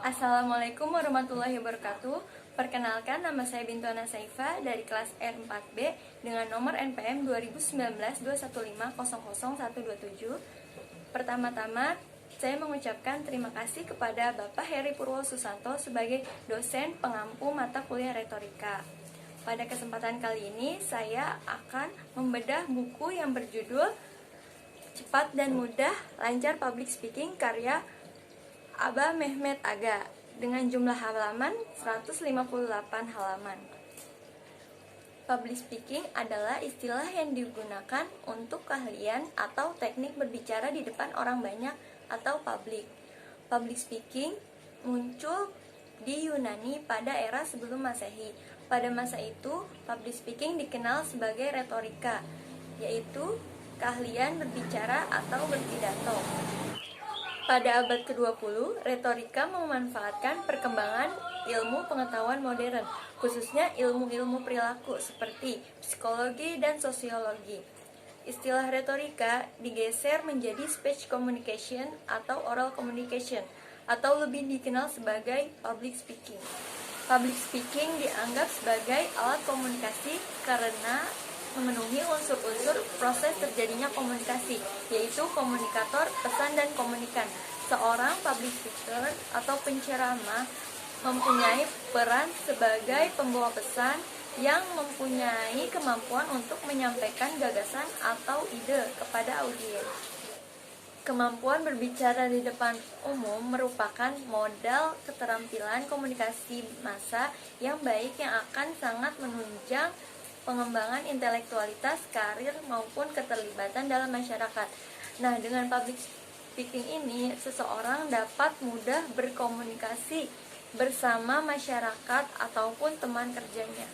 Assalamualaikum warahmatullahi wabarakatuh. Perkenalkan, nama saya Bintuana Saifa dari kelas R4B dengan nomor NPM 2019-215-00127. Pertama-tama, saya mengucapkan terima kasih kepada Bapak Heri Purwo Susanto sebagai dosen pengampu mata kuliah retorika. Pada kesempatan kali ini, saya akan membedah buku yang berjudul Cepat dan Mudah Lancar Public Speaking karya Aba Mehmet Aga dengan jumlah halaman 158 halaman. Public speaking adalah istilah yang digunakan untuk keahlian atau teknik berbicara di depan orang banyak atau publik. Public speaking muncul di Yunani pada era sebelum Masehi. Pada masa itu, public speaking dikenal sebagai retorika, yaitu keahlian berbicara atau berpidato. Pada abad ke-20, retorika memanfaatkan perkembangan ilmu pengetahuan modern, khususnya ilmu-ilmu perilaku seperti psikologi dan sosiologi. Istilah retorika digeser menjadi speech communication atau oral communication, atau lebih dikenal sebagai public speaking. Public speaking dianggap sebagai alat komunikasi karena memenuhi unsur-unsur proses terjadinya komunikasi, yaitu komunikator, pesan, dan komunikan. Seorang public speaker atau penceramah mempunyai peran sebagai pembawa pesan yang mempunyai kemampuan untuk menyampaikan gagasan atau ide kepada audiens. Kemampuan berbicara di depan umum merupakan modal keterampilan komunikasi massa yang baik yang akan sangat menunjang pengembangan intelektualitas, karir, maupun keterlibatan dalam masyarakat. Nah, dengan public speaking ini, seseorang dapat mudah berkomunikasi bersama masyarakat ataupun teman kerjanya.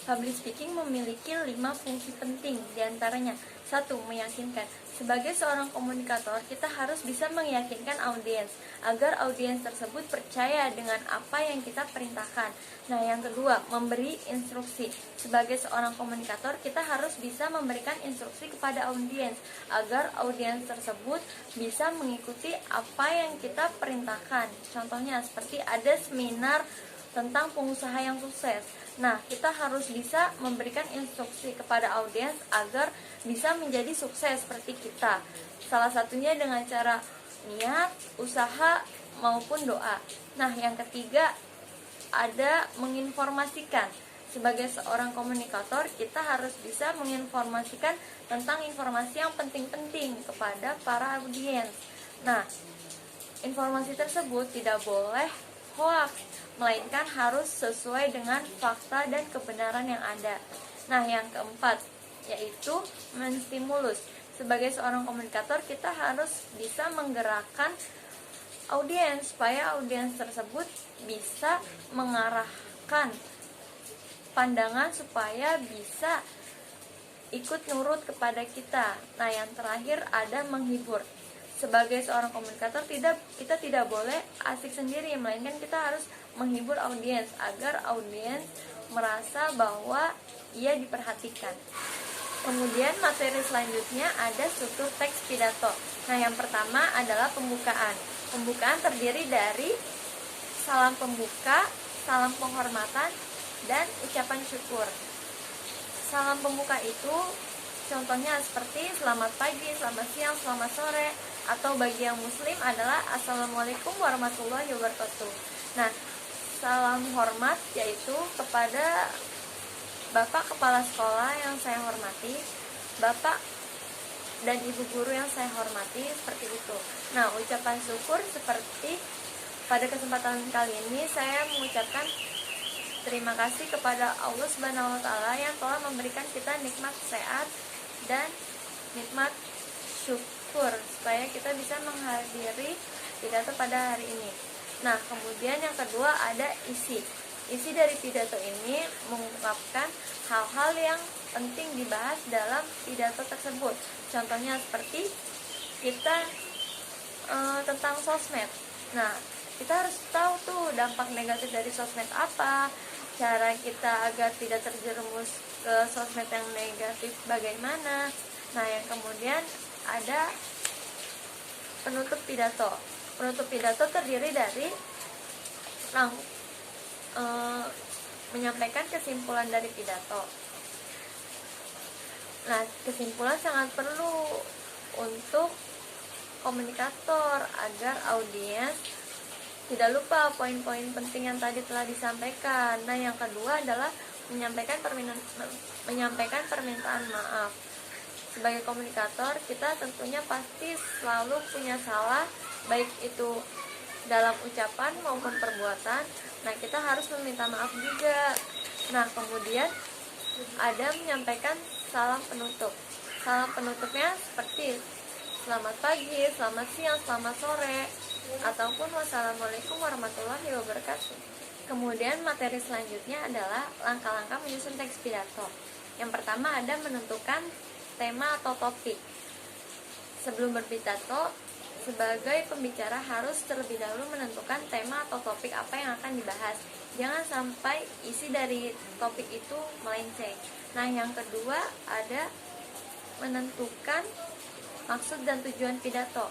Public speaking memiliki 5 fungsi penting, diantaranya 1. Meyakinkan. Sebagai seorang komunikator, kita harus bisa meyakinkan audiens agar audiens tersebut percaya dengan apa yang kita perintahkan. Nah, yang kedua, memberi instruksi. Sebagai seorang komunikator, kita harus bisa memberikan instruksi kepada audiens agar audiens tersebut bisa mengikuti apa yang kita perintahkan. Contohnya seperti ada seminar tentang pengusaha yang sukses. Nah, kita harus bisa memberikan instruksi kepada audiens agar bisa menjadi sukses seperti kita. Salah satunya dengan cara niat, usaha, maupun doa. Nah, yang ketiga ada menginformasikan. Sebagai seorang komunikator, kita harus bisa menginformasikan tentang informasi yang penting-penting kepada para audiens. Nah, informasi tersebut tidak boleh hoax, melainkan harus sesuai dengan fakta dan kebenaran yang ada. Nah, yang keempat yaitu menstimulus. Sebagai seorang komunikator, kita harus bisa menggerakkan audiens supaya audiens tersebut bisa mengarahkan pandangan supaya bisa ikut nurut kepada kita. Nah, yang terakhir ada menghibur. Sebagai seorang komunikator, kita tidak boleh asik sendiri, melainkan kita harus menghibur audiens agar audiens merasa bahwa ia diperhatikan. Kemudian materi selanjutnya ada struktur teks pidato. Nah, yang pertama adalah pembukaan. Pembukaan terdiri dari salam pembuka, salam penghormatan, dan ucapan syukur. Salam pembuka itu contohnya seperti selamat pagi, selamat siang, selamat sore, atau bagi yang muslim adalah Assalamualaikum warahmatullahi wabarakatuh. Nah, salam hormat yaitu kepada Bapak Kepala Sekolah yang saya hormati, Bapak dan Ibu Guru yang saya hormati, seperti itu. Nah, ucapan syukur seperti pada kesempatan kali ini saya mengucapkan terima kasih kepada Allah Subhanahu wa taala yang telah memberikan kita nikmat sehat dan nikmat syukur supaya kita bisa menghadiri pidato pada hari ini. Nah, kemudian yang kedua ada isi. Isi dari pidato ini mengungkapkan hal-hal yang penting dibahas dalam pidato tersebut. Contohnya seperti kita tentang sosmed. Nah, kita harus tahu tuh dampak negatif dari sosmed apa, cara kita agar tidak terjerumus ke sosmed yang negatif bagaimana. Nah, yang kemudian ada penutup pidato. Penutup pidato terdiri dari menyampaikan kesimpulan dari pidato. Nah, kesimpulan sangat perlu untuk komunikator agar audiens tidak lupa poin-poin penting yang tadi telah disampaikan. Nah, yang kedua adalah menyampaikan permintaan maaf. Sebagai komunikator, kita tentunya pasti selalu punya salah, baik itu dalam ucapan maupun perbuatan. Nah, kita harus meminta maaf juga. Nah, kemudian ada menyampaikan salam penutup. Salam penutupnya seperti selamat pagi, selamat siang, selamat sore, ataupun wassalamualaikum warahmatullahi wabarakatuh. Kemudian materi selanjutnya adalah langkah-langkah menyusun teks pidato. Yang pertama ada menentukan tema atau topik. Sebelum berpidato, sebagai pembicara harus terlebih dahulu menentukan tema atau topik apa yang akan dibahas. Jangan sampai isi dari topik itu melenceng. Nah, yang kedua ada menentukan maksud dan tujuan pidato.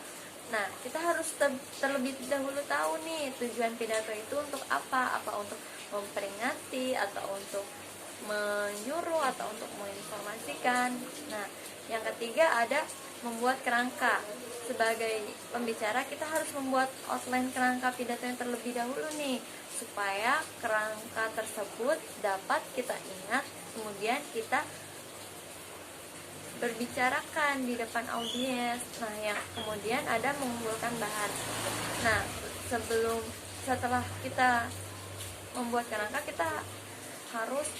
Nah, kita harus terlebih dahulu tahu nih tujuan pidato itu untuk apa? Apa untuk memperingati atau untuk menyuruh atau untuk menginformasikan. Nah, yang ketiga ada membuat kerangka. Sebagai pembicara kita harus membuat outline kerangka pidato yang terlebih dahulu nih, supaya kerangka tersebut dapat kita ingat, kemudian kita berbicarakan di depan audiens. Nah, yang kemudian ada mengumpulkan bahan. Nah, setelah kita membuat kerangka, kita harus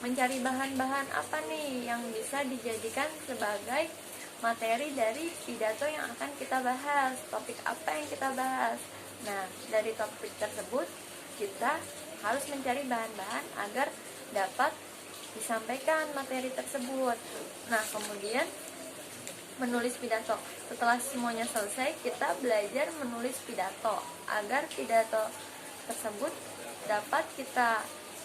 mencari bahan-bahan apa nih yang bisa dijadikan sebagai materi dari pidato yang akan kita bahas, topik apa yang kita bahas. Nah, dari topik tersebut kita harus mencari bahan-bahan agar dapat disampaikan materi tersebut. Nah, kemudian menulis pidato. Setelah semuanya selesai, kita belajar menulis pidato agar pidato tersebut dapat kita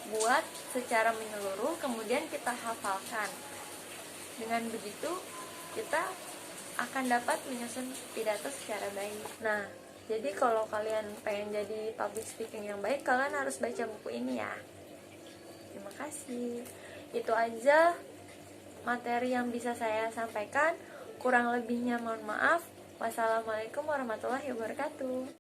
buat secara menyeluruh, kemudian kita hafalkan. Dengan begitu, kita akan dapat menyusun pidato secara baik. Nah, jadi kalau kalian pengen jadi public speaking yang baik, kalian harus baca buku ini ya. Terima kasih. Itu aja materi yang bisa saya sampaikan. Kurang lebihnya mohon maaf. Wassalamualaikum warahmatullahi wabarakatuh.